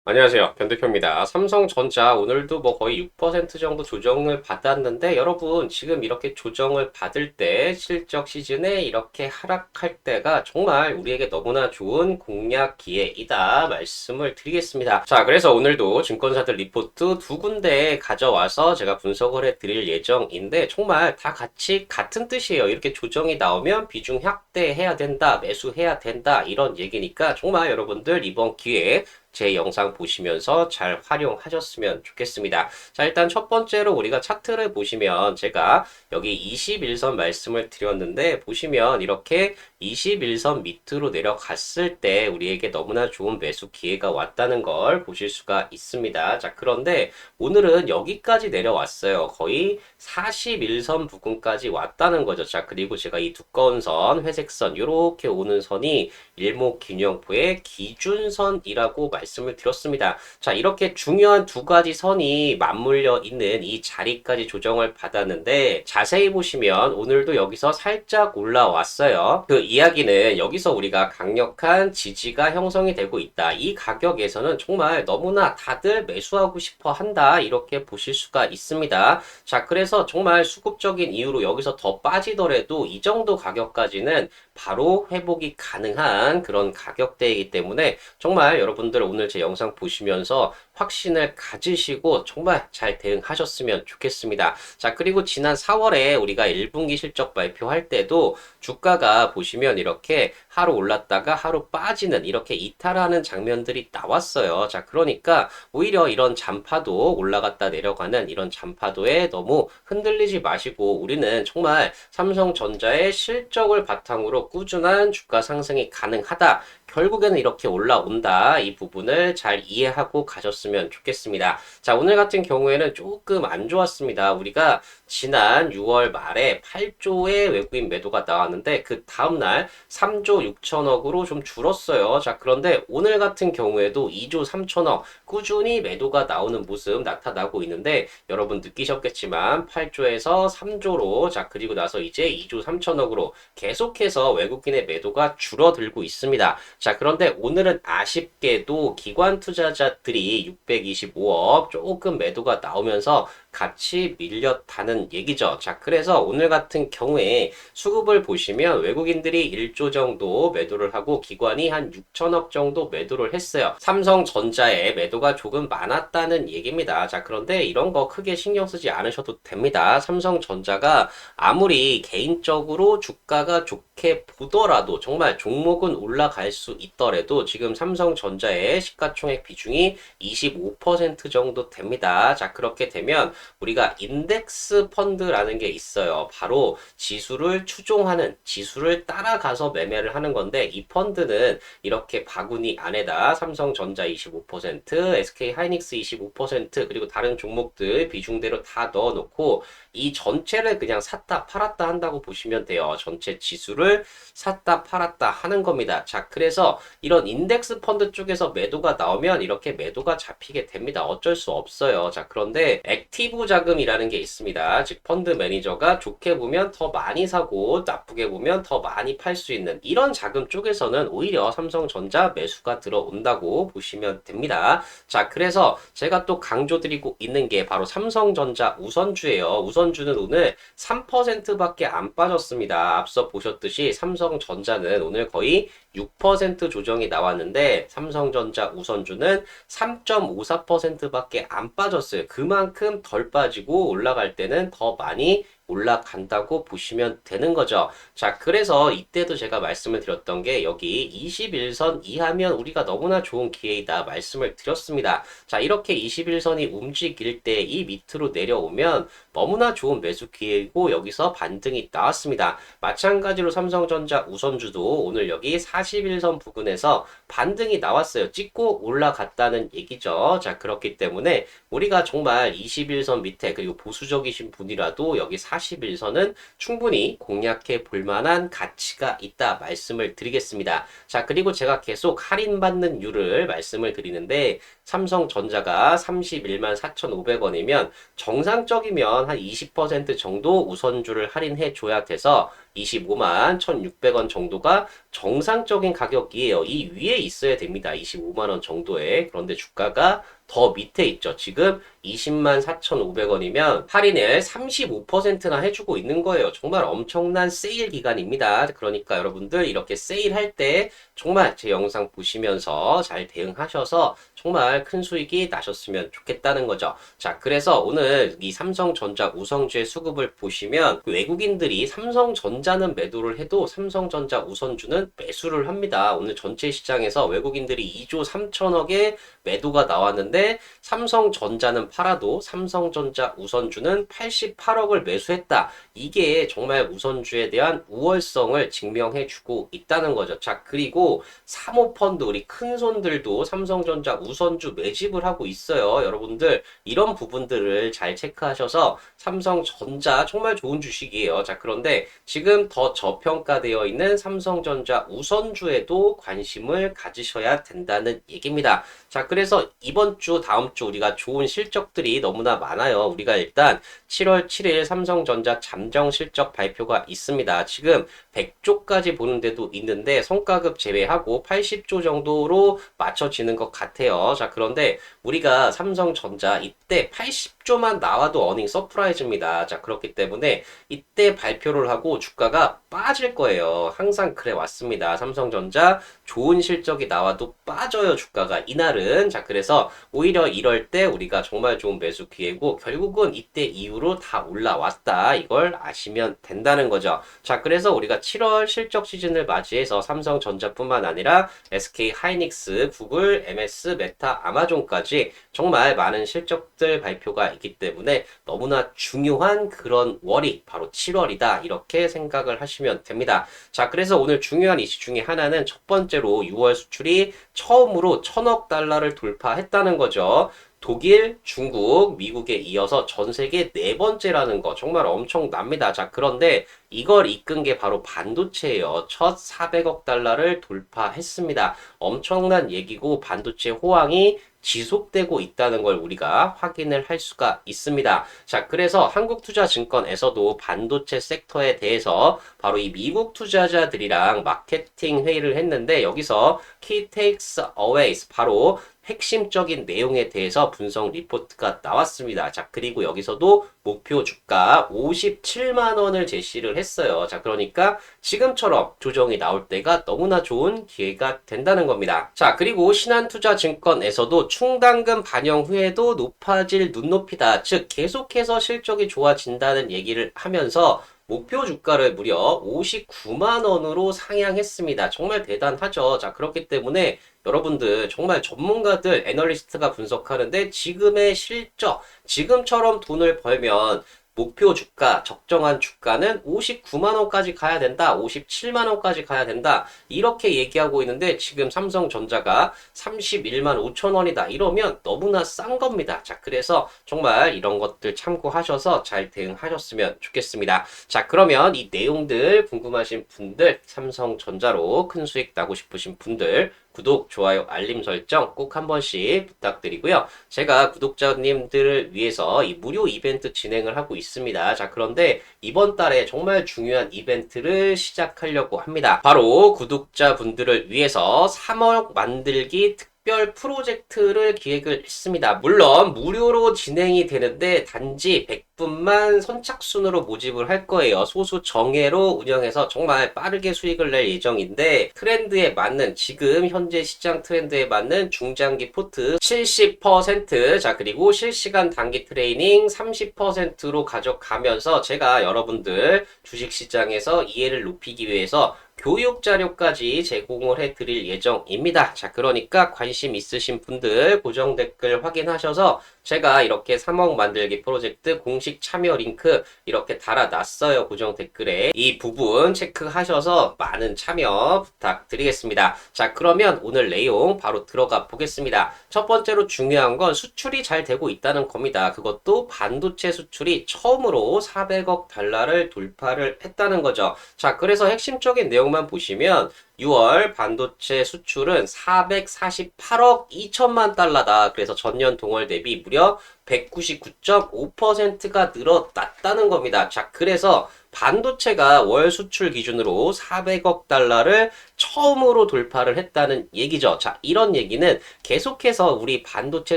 안녕하세요. 변대표입니다. 삼성전자 오늘도 뭐 거의 6% 정도 조정을 받았는데 여러분 지금 이렇게 조정을 받을 때 실적 시즌에 이렇게 하락할 때가 정말 우리에게 너무나 좋은 공략 기회이다 말씀을 드리겠습니다. 자, 그래서 오늘도 증권사들 리포트 두 군데 가져와서 제가 분석을 해 드릴 예정인데 정말 다 같이 같은 뜻이에요. 이렇게 조정이 나오면 비중 확대해야 된다, 매수해야 된다 이런 얘기니까 정말 여러분들 이번 기회에 제 영상 보시면서 잘 활용하셨으면 좋겠습니다. 자, 일단 첫 번째로 우리가 차트를 보시면 제가 여기 21선 말씀을 드렸는데 보시면 이렇게 21선 밑으로 내려갔을 때 우리에게 너무나 좋은 매수 기회가 왔다는 걸 보실 수가 있습니다. 자, 그런데 오늘은 여기까지 내려왔어요. 거의 41선 부근까지 왔다는 거죠. 자, 그리고 제가 이 두꺼운 선, 회색 선, 이렇게 오는 선이 일목균형표의 기준선이라고 말씀을 드렸습니다. 자, 이렇게 중요한 두 가지 선이 맞물려 있는 이 자리까지 조정을 받았는데 자세히 보시면 오늘도 여기서 살짝 올라왔어요. 그 이야기는 여기서 우리가 강력한 지지가 형성이 되고 있다. 이 가격에서는 정말 너무나 다들 매수하고 싶어 한다. 이렇게 보실 수가 있습니다. 자, 그래서 정말 수급적인 이유로 여기서 더 빠지더라도 이 정도 가격까지는 바로 회복이 가능한 그런 가격대이기 때문에 정말 여러분들 오늘 제 영상 보시면서 확신을 가지시고 정말 잘 대응하셨으면 좋겠습니다. 자, 그리고 지난 4월에 우리가 1분기 실적 발표할 때도 주가가 보시면 이렇게 하루 올랐다가 하루 빠지는 이렇게 이탈하는 장면들이 나왔어요. 자, 그러니까 오히려 이런 잔파도 올라갔다 내려가는 이런 잔파도에 너무 흔들리지 마시고 우리는 정말 삼성전자의 실적을 바탕으로 꾸준한 주가 상승이 가능하다. 결국에는 이렇게 올라온다. 이 부분을 잘 이해하고 가셨으면 좋겠습니다. 자, 오늘 같은 경우에는 조금 안 좋았습니다. 우리가 지난 6월 말에 8조의 외국인 매도가 나왔는데 그 다음날 3조 6천억으로 좀 줄었어요. 자, 그런데 오늘 같은 경우에도 2조 3천억 꾸준히 매도가 나오는 모습 나타나고 있는데 여러분 느끼셨겠지만 8조에서 3조로 자, 그리고 나서 이제 2조 3천억으로 계속해서 외국인의 매도가 줄어들고 있습니다. 자, 그런데 오늘은 아쉽게도 기관 투자자들이 625억 조금 매도가 나오면서 같이 밀렸다는 얘기죠. 자, 그래서 오늘 같은 경우에 수급을 보시면 외국인들이 1조 정도 매도를 하고 기관이 한 6천억 정도 매도를 했어요. 삼성전자의 매도가 조금 많았다는 얘기입니다. 자, 그런데 이런 거 크게 신경 쓰지 않으셔도 됩니다. 삼성전자가 아무리 개인적으로 주가가 좋게 보더라도 정말 종목은 올라갈 수 있더라도 지금 삼성전자의 시가총액 비중이 25% 정도 됩니다. 자, 그렇게 되면 우리가 인덱스 펀드라는 게 있어요. 바로 지수를 추종하는, 지수를 따라가서 매매를 하는 건데 이 펀드는 이렇게 바구니 안에다 삼성전자 25%, SK하이닉스 25%, 그리고 다른 종목들 비중대로 다 넣어놓고 이 전체를 그냥 샀다 팔았다 한다고 보시면 돼요. 전체 지수를 샀다 팔았다 하는 겁니다. 자, 그래서 이런 인덱스 펀드 쪽에서 매도가 나오면 이렇게 매도가 잡히게 됩니다. 어쩔 수 없어요. 자, 그런데 액티브 자금이라는 게 있습니다. 즉 펀드 매니저가 좋게 보면 더 많이 사고 나쁘게 보면 더 많이 팔 수 있는 이런 자금 쪽에서는 오히려 삼성전자 매수가 들어온다고 보시면 됩니다. 자, 그래서 제가 또 강조드리고 있는 게 바로 삼성전자 우선주예요. 우선주는 오늘 3%밖에 안 빠졌습니다. 앞서 보셨듯이 삼성전자는 오늘 거의 6% 조정이 나왔는데 삼성전자 우선주는 3.54%밖에 안 빠졌어요. 그만큼 덜 빠지고 올라갈 때는 더 많이 올라간다고 보시면 되는 거죠. 자, 그래서 이때도 제가 말씀을 드렸던 게 여기 21선 이하면 우리가 너무나 좋은 기회이다 말씀을 드렸습니다. 자, 이렇게 21선이 움직일 때 이 밑으로 내려오면 너무나 좋은 매수 기회이고 여기서 반등이 나왔습니다. 마찬가지로 삼성전자 우선주도 오늘 여기 41선 부근에서 반등이 나왔어요. 찍고 올라갔다는 얘기죠. 자, 그렇기 때문에 우리가 정말 21선 밑에 그리고 보수적이신 분이라도 여기 41선은 충분히 공략해 볼 만한 가치가 있다 말씀을 드리겠습니다. 자, 그리고 제가 계속 할인받는 이유를 말씀을 드리는데 삼성전자가 31만 4,500원이면 정상적이면 한 20% 정도 우선주를 할인해 줘야 돼서 25만 1,600원 정도가 정상적인 가격이에요. 이 위에 있어야 됩니다. 25만 원 정도에. 그런데 주가가 더 밑에 있죠. 지금 20만 4,500원이면 할인을 35%나 해주고 있는 거예요. 정말 엄청난 세일 기간입니다. 그러니까 여러분들 이렇게 세일할 때 정말 제 영상 보시면서 잘 대응하셔서 정말 큰 수익이 나셨으면 좋겠다는 거죠. 자, 그래서 오늘 이 삼성전자 우성주의 수급을 보시면 외국인들이 삼성전자는 매도를 해도 삼성전자 우선주는 매수를 합니다. 오늘 전체 시장에서 외국인들이 2조 3천억의 매도가 나왔는데 삼성전자는 팔아도 삼성전자 우선주는 88억을 매수했다. 이게 정말 우선주에 대한 우월성을 증명해주고 있다는 거죠. 자, 그리고 사모펀드 우리 큰 손들도 삼성전자 우선주 매집을 하고 있어요. 여러분들 이런 부분들을 잘 체크하셔서 삼성전자 정말 좋은 주식이에요. 자, 그런데 지금 더 저평가되어 있는 삼성전자 우선주에도 관심을 가지셔야 된다는 얘기입니다. 자, 그래서 이번 주, 다음 주 우리가 좋은 실적들이 너무나 많아요. 우리가 일단 7월 7일 삼성전자 잠정 실적 발표가 있습니다. 지금 100조까지 보는데도 있는데 성과급 제외하고 80조 정도로 맞춰지는 것 같아요. 자, 그런데 우리가 삼성전자 이때 80조만 나와도 어닝 서프라이즈입니다. 자, 그렇기 때문에 이때 발표를 하고 주가가 빠질 거예요. 항상 그래 왔습니다. 삼성전자 좋은 실적이 나와도 빠져요. 주가가 이날은. 자, 그래서 오히려 이럴 때 우리가 정말 좋은 매수 기회고 결국은 이때 이후로 다 올라왔다. 이걸 아시면 된다는 거죠. 자, 그래서 우리가 7월 실적 시즌을 맞이해서 삼성전자뿐만 아니라 SK 하이닉스, 구글, MS, 메타, 아마존까지 정말 많은 실적들 발표가 있기 때문에 너무나 중요한 그런 월이 바로 7월이다. 이렇게 생각을 하시면 됩니다. 자, 그래서 오늘 중요한 이슈 중에 하나는 첫 번째로 6월 수출이 처음으로 1,000억 달러를 돌파했다는 거죠. 독일, 중국, 미국에 이어서 전 세계 네 번째라는 거 정말 엄청납니다. 자, 그런데 이걸 이끈 게 바로 반도체예요. 첫 400억 달러를 돌파했습니다. 엄청난 얘기고 반도체 호황이 지속되고 있다는 걸 우리가 확인을 할 수가 있습니다. 자, 그래서 한국투자증권에서도 반도체 섹터에 대해서 바로 이 미국 투자자들이랑 마케팅 회의를 했는데 여기서 Key Takes Aways 바로 핵심적인 내용에 대해서 분석 리포트가 나왔습니다. 자, 그리고 여기서도 목표 주가 57만 원을 제시를 했어요. 자, 그러니까 지금처럼 조정이 나올 때가 너무나 좋은 기회가 된다는 겁니다. 자, 그리고 신한투자증권에서도 충당금 반영 후에도 높아질 눈높이다. 즉, 계속해서 실적이 좋아진다는 얘기를 하면서 목표 주가를 무려 59만 원으로 상향했습니다. 정말 대단하죠. 자, 그렇기 때문에 여러분들 정말 전문가들, 애널리스트가 분석하는데 지금의 실적, 지금처럼 돈을 벌면 목표 주가, 적정한 주가는 59만 원까지 가야 된다. 57만 원까지 가야 된다. 이렇게 얘기하고 있는데 지금 삼성전자가 31만 5천 원이다. 이러면 너무나 싼 겁니다. 자, 그래서 정말 이런 것들 참고하셔서 잘 대응하셨으면 좋겠습니다. 자, 그러면 이 내용들 궁금하신 분들, 삼성전자로 큰 수익 나고 싶으신 분들 구독, 좋아요, 알림 설정 꼭 한 번씩 부탁드리고요. 제가 구독자님들을 위해서 이 무료 이벤트 진행을 하고 있습니다. 자, 그런데 이번 달에 정말 중요한 이벤트를 시작하려고 합니다. 바로 구독자분들을 위해서 3억 만들기 특별 프로젝트를 기획을 했습니다. 물론 무료로 진행이 되는데 단지 100분만 선착순으로 모집을 할 거예요. 소수 정예로 운영해서 정말 빠르게 수익을 낼 예정인데 트렌드에 맞는 지금 현재 시장 트렌드에 맞는 중장기 포트 70%, 자, 그리고 실시간 단기 트레이닝 30%로 가져가면서 제가 여러분들 주식시장에서 이해를 높이기 위해서 교육 자료까지 제공을 해드릴 예정입니다. 자, 그러니까 관심 있으신 분들 고정 댓글 확인하셔서 제가 이렇게 3억 만들기 프로젝트 공식 참여 링크 이렇게 달아놨어요. 고정 댓글에 이 부분 체크하셔서 많은 참여 부탁드리겠습니다. 자, 그러면 오늘 내용 바로 들어가 보겠습니다. 첫 번째로 중요한 건 수출이 잘 되고 있다는 겁니다. 그것도 반도체 수출이 처음으로 400억 달러를 돌파를 했다는 거죠. 자, 그래서 핵심적인 내용만 보시면 6월 반도체 수출은 448억 2천만 달러다. 그래서 전년 동월 대비 무려 199.5%가 늘어났다는 겁니다. 자, 그래서 반도체가 월 수출 기준으로 400억 달러를 처음으로 돌파를 했다는 얘기죠. 자, 이런 얘기는 계속해서 우리 반도체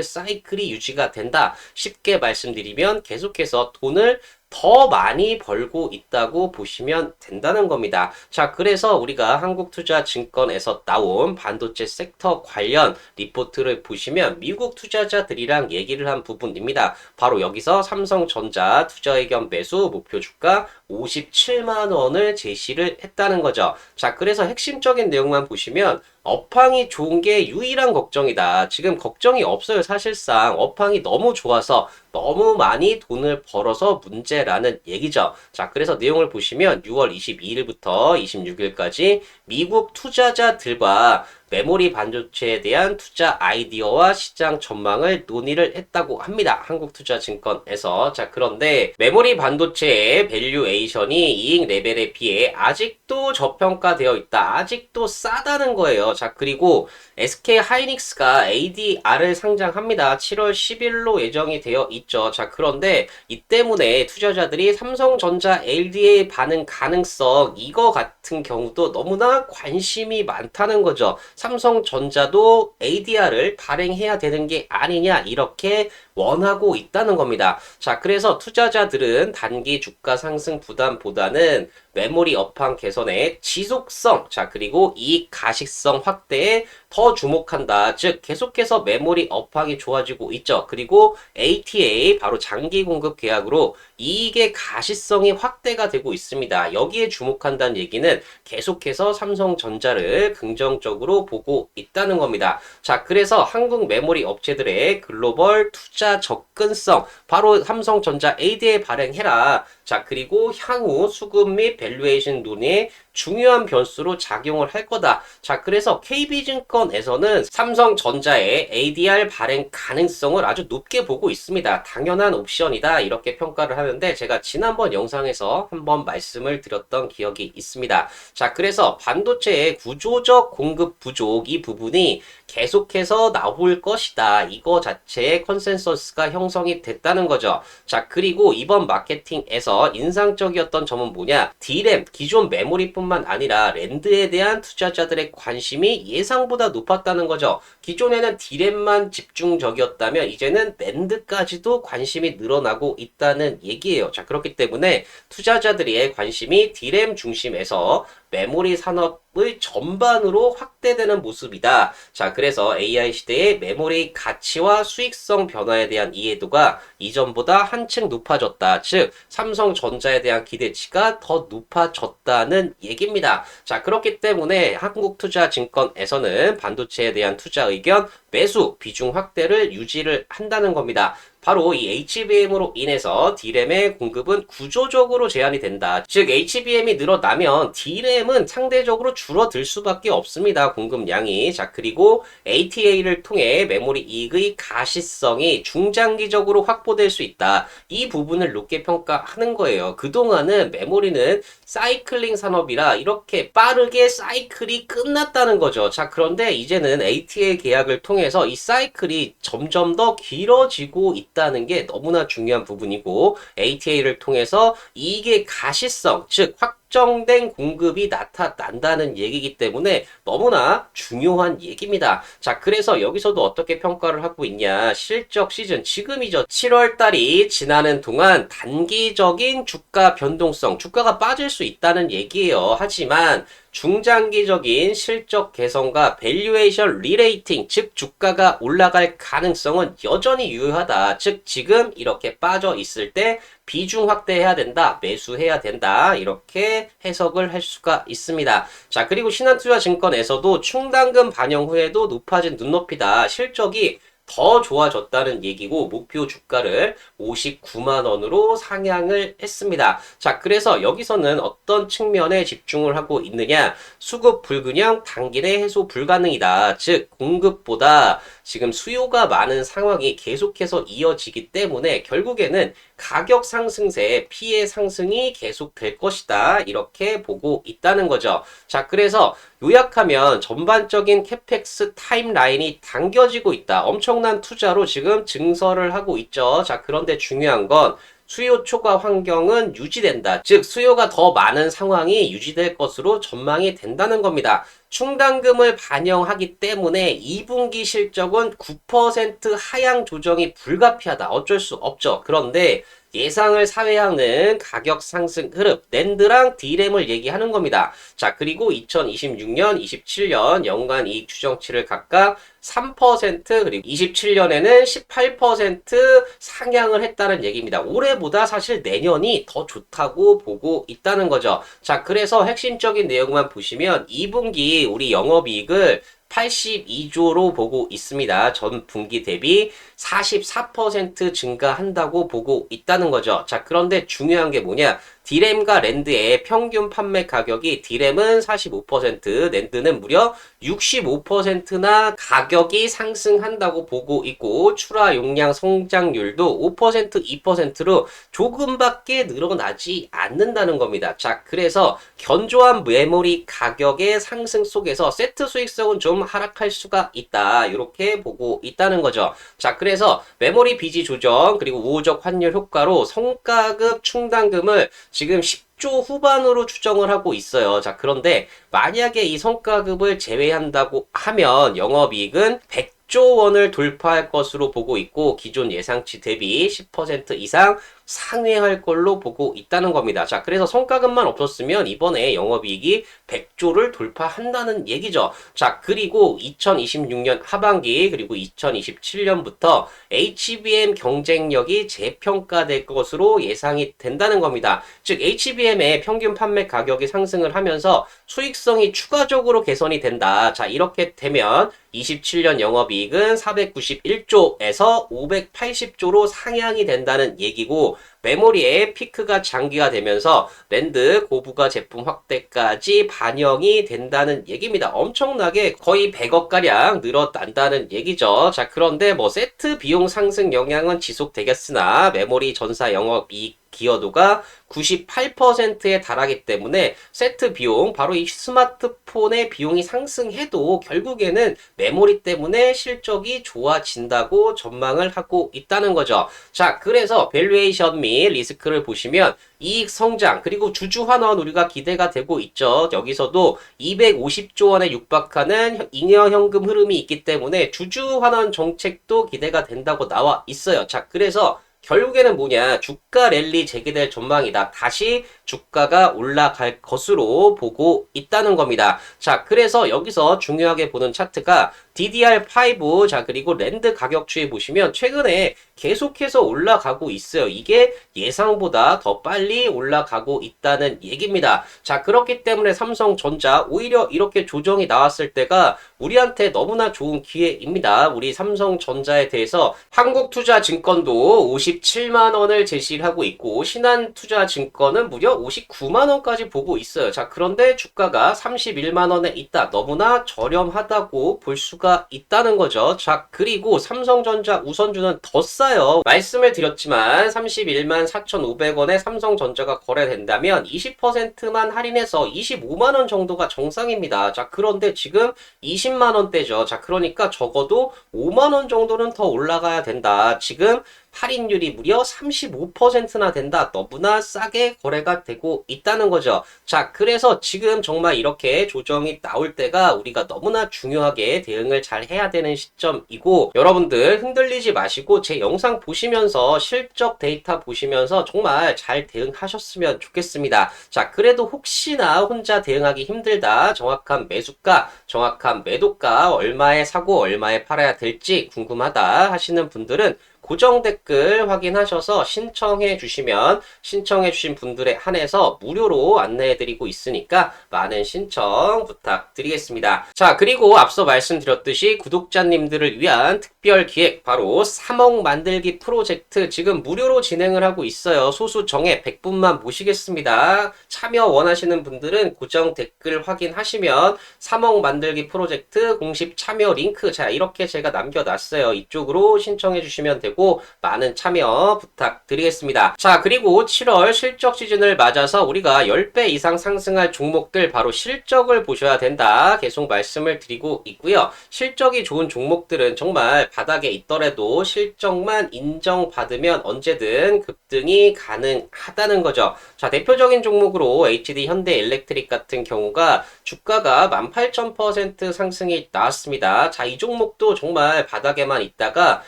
사이클이 유지가 된다. 쉽게 말씀드리면 계속해서 돈을 더 많이 벌고 있다고 보시면 된다는 겁니다. 자, 그래서 우리가 한국투자증권에서 나온 반도체 섹터 관련 리포트를 보시면 미국 투자자들이랑 얘기를 한 부분입니다. 바로 여기서 삼성전자 투자 의견 매수 목표 주가 57만 원을 제시를 했다는 거죠. 자, 그래서 핵심적인 내용만 보시면 업황이 좋은 게 유일한 걱정이다. 지금 걱정이 없어요. 사실상 업황이 너무 좋아서 너무 많이 돈을 벌어서 문제라는 얘기죠. 자, 그래서 내용을 보시면 6월 22일부터 26일까지 미국 투자자들과 메모리 반도체에 대한 투자 아이디어와 시장 전망을 논의를 했다고 합니다. 한국투자증권에서. 자, 그런데 메모리 반도체의 밸류에이션이 이익 레벨에 비해 아직도 저평가되어 있다. 아직도 싸다는 거예요. 자, 그리고 SK 하이닉스가 ADR을 상장합니다. 7월 10일로 예정이 되어 있죠. 자, 그런데 이 때문에 투자자들이 삼성전자 LDA 반응 가능성 이거 같은 경우도 너무나 관심이 많다는 거죠. 삼성전자도 ADR을 발행해야 되는 게 아니냐 이렇게 원하고 있다는 겁니다. 자, 그래서 투자자들은 단기 주가 상승 부담보다는 메모리 업황 개선의 지속성, 자, 그리고 이익 가식성 확대에 더 주목한다. 즉, 계속해서 메모리 업황이 좋아지고 있죠. 그리고 ATA, 바로 장기 공급 계약으로 이익의 가시성이 확대가 되고 있습니다. 여기에 주목한다는 얘기는 계속해서 삼성전자를 긍정적으로 보고 있다는 겁니다. 자, 그래서 한국 메모리 업체들의 글로벌 투자 접근성, 바로 삼성전자 AD에 발행해라. 자, 그리고 향후 수급 및 밸류에이션 논의에 중요한 변수로 작용을 할 거다. 자, 그래서 KB증권에서는 삼성전자의 ADR 발행 가능성을 아주 높게 보고 있습니다. 당연한 옵션이다. 이렇게 평가를 하는데 제가 지난번 영상에서 한번 말씀을 드렸던 기억이 있습니다. 자, 그래서 반도체의 구조적 공급 부족 이 부분이 계속해서 나올 것이다. 이거 자체의 컨센서스가 형성이 됐다는 거죠. 자, 그리고 이번 마케팅에서 인상적이었던 점은 뭐냐? D램, 기존 메모리뿐만 아니라 랜드에 대한 투자자들의 관심이 예상보다 높았다는 거죠. 기존에는 D램만 집중적이었다면 이제는 랜드까지도 관심이 늘어나고 있다는 얘기예요. 자, 그렇기 때문에 투자자들의 관심이 D램 중심에서 메모리 산업의 전반으로 확대되는 모습이다. 자, 그래서 AI 시대의 메모리 가치와 수익성 변화에 대한 이해도가 이전보다 한층 높아졌다. 즉, 삼성전자에 대한 기대치가 더 높아졌다는 얘기입니다. 자, 그렇기 때문에 한국투자증권에서는 반도체에 대한 투자 의견 매수 비중 확대를 유지를 한다는 겁니다. 바로 이 HBM으로 인해서 D램의 공급은 구조적으로 제한이 된다. 즉 HBM이 늘어나면 D램은 상대적으로 줄어들 수밖에 없습니다. 공급량이. 자, 그리고 ATA를 통해 메모리 이익의 가시성이 중장기적으로 확보될 수 있다. 이 부분을 높게 평가하는 거예요. 그동안은 메모리는 사이클링 산업이라 이렇게 빠르게 사이클이 끝났다는 거죠. 자, 그런데 이제는 ATA 계약을 통해서 이 사이클이 점점 더 길어지고 있다는 게 너무나 중요한 부분이고, ATA를 통해서 이익의 가시성, 즉 확정된 공급이 나타난다는 얘기이기 때문에 너무나 중요한 얘기입니다. 자, 그래서 여기서도 어떻게 평가를 하고 있냐? 실적 시즌 지금이죠. 7월 달이 지나는 동안 단기적인 주가 변동성, 주가가 빠질 수 있다는 얘기예요. 하지만 중장기적인 실적 개선과 밸류에이션 리레이팅, 즉 주가가 올라갈 가능성은 여전히 유효하다. 즉 지금 이렇게 빠져 있을 때 비중 확대해야 된다, 매수해야 된다, 이렇게 해석을 할 수가 있습니다. 자, 그리고 신한투자증권에서도 충당금 반영 후에도 높아진 눈높이다. 실적이 더 좋아졌다는 얘기고, 목표 주가를 59만 원으로 상향을 했습니다. 자, 그래서 여기서는 어떤 측면에 집중을 하고 있느냐? 수급 불균형 단기 내 해소 불가능이다. 즉 공급보다 지금 수요가 많은 상황이 계속해서 이어지기 때문에 결국에는 가격 상승세, 피해 상승이 계속될 것이다. 이렇게 보고 있다는 거죠. 자, 그래서 요약하면 전반적인 캐펙스 타임라인이 당겨지고 있다. 엄청난 투자로 지금 증설을 하고 있죠. 자, 그런데 중요한 건 수요 초과 환경은 유지된다. 즉 수요가 더 많은 상황이 유지될 것으로 전망이 된다는 겁니다. 충당금을 반영하기 때문에 2분기 실적은 9% 하향 조정이 불가피하다. 어쩔 수 없죠. 그런데 예상을 사회하는 가격 상승 흐름, 낸드랑 D램을 얘기하는 겁니다. 자, 그리고 2026년, 27년 연간 이익 추정치를 각각 3% 그리고 27년에는 18% 상향을 했다는 얘기입니다. 올해보다 사실 내년이 더 좋다고 보고 있다는 거죠. 자, 그래서 핵심적인 내용만 보시면 2분기 우리 영업이익을 82조로 보고 있습니다. 전 분기 대비 44% 증가한다고 보고 있다는 거죠. 자, 그런데 중요한 게 뭐냐? D램과 랜드의 평균 판매 가격이 D램은 45%, 랜드는 무려 65%나 가격이 상승한다고 보고 있고 출하 용량 성장률도 5%, 2%로 조금밖에 늘어나지 않는다는 겁니다. 자, 그래서 견조한 메모리 가격의 상승 속에서 세트 수익성은 좀 하락할 수가 있다. 이렇게 보고 있다는 거죠. 자, 그래서 메모리 비지 조정 그리고 우호적 환율 효과로 성가급 충당금을 지금 10조 후반으로 추정을 하고 있어요. 자, 그런데 만약에 이 성과급을 제외한다고 하면 영업이익은 100조 원을 돌파할 것으로 보고 있고 기존 예상치 대비 10% 이상 상회할 걸로 보고 있다는 겁니다. 자, 그래서 성과급만 없었으면 이번에 영업이익이 100조를 돌파한다는 얘기죠. 자, 그리고 2026년 하반기 그리고 2027년부터 HBM 경쟁력이 재평가될 것으로 예상이 된다는 겁니다. 즉 HBM의 평균 판매 가격이 상승을 하면서 수익성이 추가적으로 개선이 된다. 자, 이렇게 되면 27년 영업이익은 491조에서 580조로 상향이 된다는 얘기고 메모리의 피크가 장기화 되면서 랜드 고부가 제품 확대까지 반영이 된다는 얘기입니다. 엄청나게 거의 100억가량 늘어난다는 얘기죠. 자, 그런데 뭐 세트 비용 상승 영향은 지속되겠으나 메모리 전사 영업이익 기여도가 98%에 달하기 때문에 세트 비용, 바로 이 스마트폰의 비용이 상승해도 결국에는 메모리 때문에 실적이 좋아진다고 전망을 하고 있다는 거죠. 자, 그래서 밸류에이션 및 리스크를 보시면 이익 성장 그리고 주주 환원 우리가 기대가 되고 있죠. 여기서도 250조 원에 육박하는 잉여 현금 흐름이 있기 때문에 주주 환원 정책도 기대가 된다고 나와 있어요. 자, 그래서 결국에는 뭐냐? 주가 랠리 재개될 전망이다. 다시 주가가 올라갈 것으로 보고 있다는 겁니다. 자, 그래서 여기서 중요하게 보는 차트가 DDR5, 자, 그리고 랜드 가격 추이 보시면 최근에 계속해서 올라가고 있어요. 이게 예상보다 더 빨리 올라가고 있다는 얘기입니다. 자, 그렇기 때문에 삼성전자 오히려 이렇게 조정이 나왔을 때가 우리한테 너무나 좋은 기회입니다. 우리 삼성전자에 대해서 한국투자증권도 57만 원을 제시를 하고 있고 신한투자증권은 무려 59만 원까지 보고 있어요. 자, 그런데 주가가 31만 원에 있다. 너무나 저렴하다고 볼 수가 있다는 거죠. 자, 그리고 삼성전자 우선주는 더 싸요. 말씀을 드렸지만 31만 4,500원에 삼성전자가 거래된다면 20%만 할인해서 25만 원 정도가 정상입니다. 자, 그런데 지금 20만 원대죠. 자, 그러니까 적어도 5만 원 정도는 더 올라가야 된다. 지금 할인율이 무려 35%나 된다. 너무나 싸게 거래가 되고 있다는 거죠. 자, 그래서 지금 정말 이렇게 조정이 나올 때가 우리가 너무나 중요하게 대응을 잘 해야 되는 시점이고 여러분들 흔들리지 마시고 제 영상 보시면서 실적 데이터 보시면서 정말 잘 대응하셨으면 좋겠습니다. 자, 그래도 혹시나 혼자 대응하기 힘들다. 정확한 매수가, 정확한 매도가, 얼마에 사고 얼마에 팔아야 될지 궁금하다 하시는 분들은 고정 댓글 확인하셔서 신청해 주시면 신청해 주신 분들에 한해서 무료로 안내해 드리고 있으니까 많은 신청 부탁드리겠습니다. 자, 그리고 앞서 말씀드렸듯이 구독자님들을 위한 특별 기획 바로 3억 만들기 프로젝트 지금 무료로 진행을 하고 있어요. 소수 정예 100분만 모시겠습니다. 참여 원하시는 분들은 고정 댓글 확인하시면 3억 만들기 프로젝트 공식 참여 링크 자 이렇게 제가 남겨놨어요. 이쪽으로 신청해 주시면 되고 보시려고 많은 참여 부탁드리겠습니다. 자, 그리고 7월 실적 시즌을 맞아서 우리가 10배 이상 상승할 종목들 바로 실적을 보셔야 된다. 계속 말씀을 드리고 있고요. 실적이 좋은 종목들은 정말 바닥에 있더라도 실적만 인정받으면 언제든 급등이 가능하다는 거죠. 자, 대표적인 종목으로 HD 현대일렉트릭 같은 경우가 주가가 18,000% 상승이 나왔습니다. 자, 이 종목도 정말 바닥에만 있다가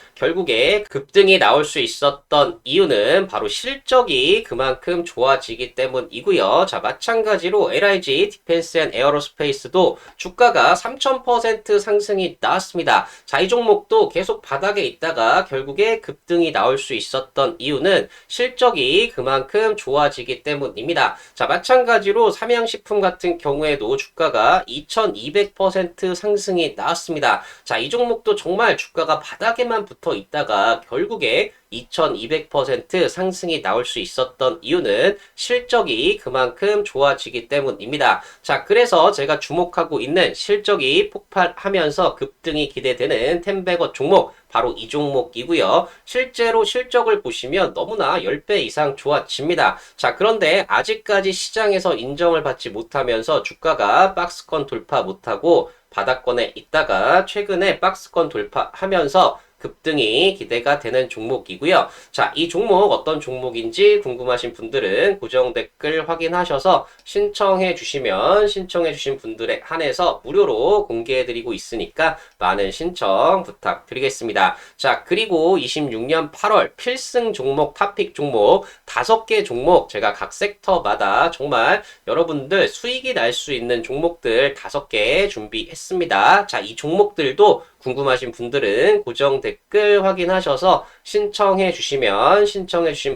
결국에 급등이 나올 수 있었던 이유는 바로 실적이 그만큼 좋아지기 때문이고요. 자, 마찬가지로 LIG 디펜스 앤 에어로스페이스도 주가가 3,000% 상승이 나왔습니다. 자, 이 종목도 계속 바닥에 있다가 결국에 급등이 나올 수 있었던 이유는 실적이 그만큼 좋아지기 때문입니다. 자, 마찬가지로 삼양식품 같은 경우에도 주가가 2,200% 상승이 나왔습니다. 자, 이 종목도 정말 주가가 바닥에만 붙어 있다가 결국에 2,200% 상승이 나올 수 있었던 이유는 실적이 그만큼 좋아지기 때문입니다. 자, 그래서 제가 주목하고 있는 실적이 폭발하면서 급등이 기대되는 템베거 종목 바로 이 종목이고요. 실제로 실적을 보시면 너무나 10배 이상 좋아집니다. 자, 그런데 아직까지 시장에서 인정을 받지 못하면서 주가가 박스권 돌파 못하고 바닥권에 있다가 최근에 박스권 돌파하면서 급등이 기대가 되는 종목이고요. 자, 이 종목 어떤 종목인지 궁금하신 분들은 고정 댓글 확인하셔서 신청해 주신 분들에 한해서 무료로 공개해 드리고 있으니까 많은 신청 부탁드리겠습니다. 자, 그리고 26년 8월 필승 종목, 탑픽 종목 5개 종목 제가 각 섹터마다 정말 여러분들 수익이 날 수 있는 종목들 5개 준비했습니다. 자, 이 종목들도 궁금하신 분들은 고정 댓글 확인하셔서 신청해 주신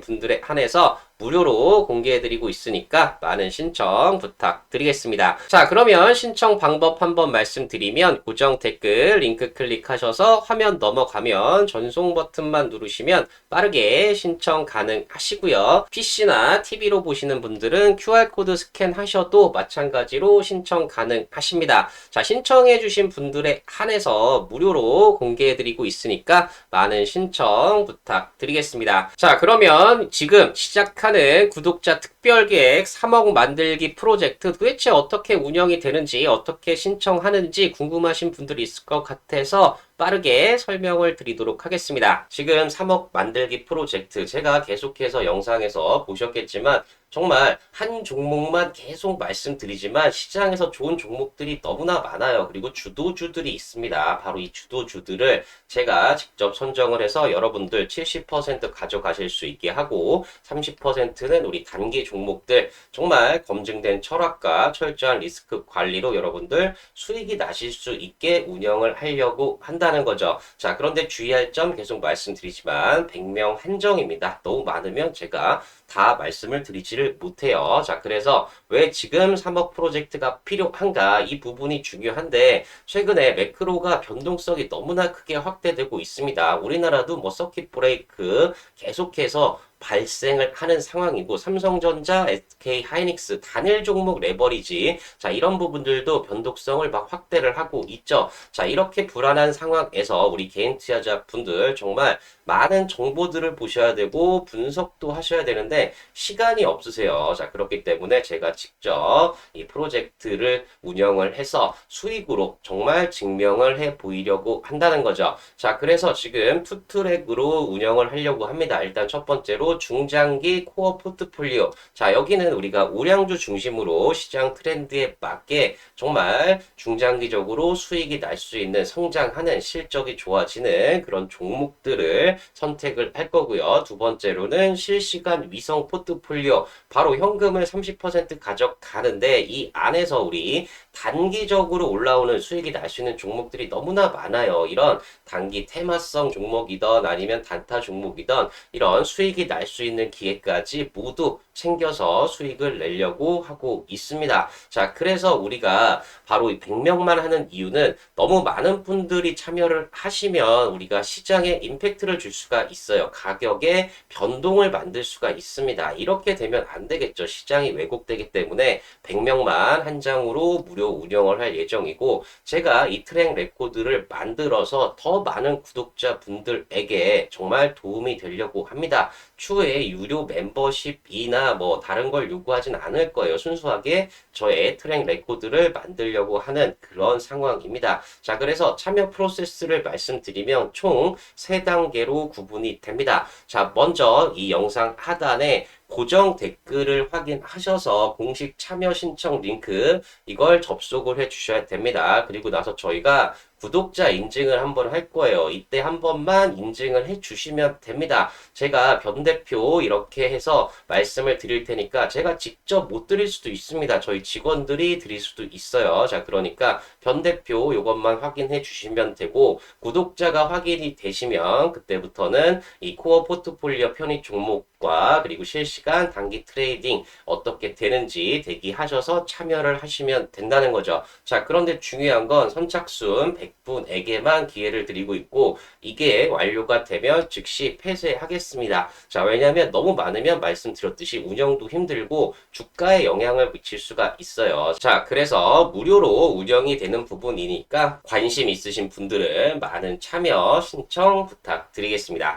분들에 한해서 무료로 공개해드리고 있으니까 많은 신청 부탁드리겠습니다. 자, 그러면 신청 방법 한번 말씀드리면 고정 댓글 링크 클릭하셔서 화면 넘어가면 전송 버튼만 누르시면 빠르게 신청 가능하시고요. PC나 TV로 보시는 분들은 QR코드 스캔하셔도 마찬가지로 신청 가능하십니다. 자, 신청해주신 분들에 한해서 무료로 공개해드리고 있으니까 많은 신청 부탁드리겠습니다. 자, 그러면 지금 시작하는 구독자 특별계획 3억 만들기 프로젝트 도대체 어떻게 운영이 되는지 어떻게 신청하는지 궁금하신 분들이 있을 것 같아서 빠르게 설명을 드리도록 하겠습니다. 지금 3억 만들기 프로젝트 제가 계속해서 영상에서 보셨겠지만 정말 한 종목만 계속 말씀드리지만 시장에서 좋은 종목들이 너무나 많아요. 그리고 주도주들이 있습니다. 바로 이 주도주들을 제가 직접 선정을 해서 여러분들 70% 가져가실 수 있게 하고 30%는 우리 단기 종목들 정말 검증된 철학과 철저한 리스크 관리로 여러분들 수익이 나실 수 있게 운영을 하려고 한다는 거죠. 자, 그런데 주의할 점 계속 말씀드리지만 100명 한정입니다. 너무 많으면 제가 다 말씀을 드리지를 못해요. 자, 그래서 왜 지금 3억 프로젝트가 필요한가? 이 부분이 중요한데 최근에 매크로가 변동성이 너무나 크게 확대되고 있습니다. 우리나라도 뭐 서킷 브레이크 계속해서 발생을 하는 상황이고 삼성전자, SK 하이닉스 단일 종목 레버리지 자 이런 부분들도 변동성을 막 확대를 하고 있죠. 자 이렇게 불안한 상황에서 우리 개인 투자자 분들 정말 많은 정보들을 보셔야 되고 분석도 하셔야 되는데 시간이 없으세요. 자 그렇기 때문에 제가 직접 이 프로젝트를 운영을 해서 수익으로 정말 증명을 해 보이려고 한다는 거죠. 자 그래서 지금 투트랙으로 운영을 하려고 합니다. 일단 첫 번째로 중장기 코어 포트폴리오. 자, 여기는 우리가 우량주 중심으로 시장 트렌드에 맞게 정말 중장기적으로 수익이 날 수 있는 성장하는 실적이 좋아지는 그런 종목들을 선택을 할 거고요. 두 번째로는 실시간 위성 포트폴리오. 바로 현금을 30% 가져가는데 이 안에서 우리 단기적으로 올라오는 수익이 날 수 있는 종목들이 너무나 많아요. 이런 단기 테마성 종목이든 아니면 단타 종목이든 이런 수익이 날 날 수 있는 기회까지 모두 챙겨서 수익을 내려고 하고 있습니다. 자, 그래서 우리가 바로 이 100명만 하는 이유는 너무 많은 분들이 참여를 하시면 우리가 시장에 임팩트를 줄 수가 있어요. 가격에 변동을 만들 수가 있습니다. 이렇게 되면 안 되겠죠. 시장이 왜곡되기 때문에 100명만 한 장으로 무료 운영을 할 예정이고, 제가 이 트랙 레코드를 만들어서 더 많은 구독자분들에게 정말 도움이 되려고 합니다. 추후에 유료 멤버십이나 뭐 다른 걸 요구하진 않을 거예요. 순수하게 저의 트랙 레코드를 만들려고 하는 그런 상황입니다. 자, 그래서 참여 프로세스를 말씀드리면 총 3단계로 구분이 됩니다. 자, 먼저 이 영상 하단에 고정 댓글을 확인하셔서 공식 참여 신청 링크 이걸 접속을 해 주셔야 됩니다. 그리고 나서 저희가 구독자 인증을 한번 할 거예요. 이때 한 번만 인증을 해 주시면 됩니다. 제가 변 대표 이렇게 해서 말씀을 드릴 테니까 제가 직접 못 드릴 수도 있습니다. 저희 직원들이 드릴 수도 있어요. 자, 그러니까 변 대표 이것만 확인해 주시면 되고, 구독자가 확인이 되시면 그때부터는 이 코어 포트폴리오 편입 종목과 그리고 실시간 단기 트레이딩 어떻게 되는지 대기하셔서 참여를 하시면 된다는 거죠. 자, 그런데 중요한 건 선착순 100분에게만 기회를 드리고 있고, 이게 완료가 되면 즉시 폐쇄하겠습니다. 자, 왜냐하면 너무 많으면 말씀드렸듯이 운영도 힘들고 주가에 영향을 미칠 수가 있어요. 자, 그래서 무료로 운영이 되는 부분이니까 관심 있으신 분들은 많은 참여 신청 부탁드리겠습니다.